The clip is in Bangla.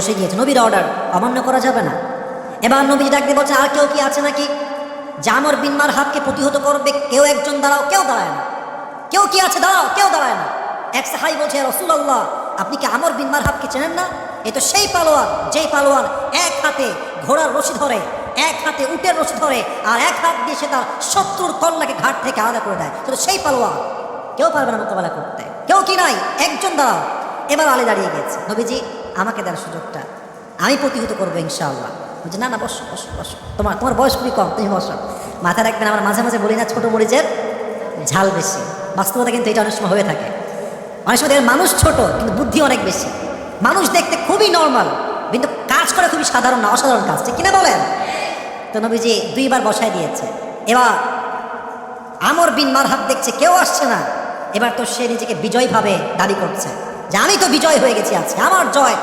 বসে গিয়েছে, নবীর অর্ডার অমান্য করা যাবে না। এবার নবীজি ডাক দিয়ে বলছে, আর কেউ কি আছে নাকি যে আমর বিন মারহাবকে প্রতিহত করবে? কেউ একজন দাঁড়াও। কেউ দাঁড়ায় না। কেউ কি আছে? দাঁড়াও। কেউ দাঁড়ায় না। এক সাহাবী বলছে, রাসূলুল্লাহ, আপনি কি আমর বিন মারহাবকে চেনেন না? এ তো সেই পালোয়ান, যেই পালোয়ান এক হাতে ঘোড়ার রশি ধরে, এক হাতে উটের রশি ধরে, আর এক হাত দিয়ে সে তার শত্রুর কল্লাকে ঘাট থেকে আলাদা করে দেয়। তো সেই পালোয়ান, কেউ পারবে না মোকাবেলা করতে। কেউ কি নাই? একজন দাঁড়াও। এবার আলী দাঁড়িয়ে গেছে। নবীজি, আমাকে দেন সুযোগটা, আমি প্রতিহত করবো ইনশাআল্লাহ। বলছে, না না, বসো বসো বসো, তোমার বয়স খুবই কম, তুমি বসো। মাথায় রাখবেন, আমরা মাঝে মাঝে বলি না ছোট মরিচের ঝাল বেশি। বাস্তবতা কিন্তু এটা অনেক সময় হয়ে থাকে। অনেক সময় দেখেন মানুষ ছোট কিন্তু বুদ্ধি অনেক বেশি। মানুষ দেখতে খুবই নর্মাল কিন্তু কাজ করে খুবই সাধারণ, না অসাধারণ কাজ, ঠিক কিনা বলেন? তো নবীজি দুইবার বসায় দিয়েছে। এবার আমর বিন মারহাব দেখছে কেউ আসছে না। এবার তো সে নিজেকে বিজয় ভাবে দাবি করছে যে আমি তো বিজয় হয়ে গেছি, আজকে আমার জয়,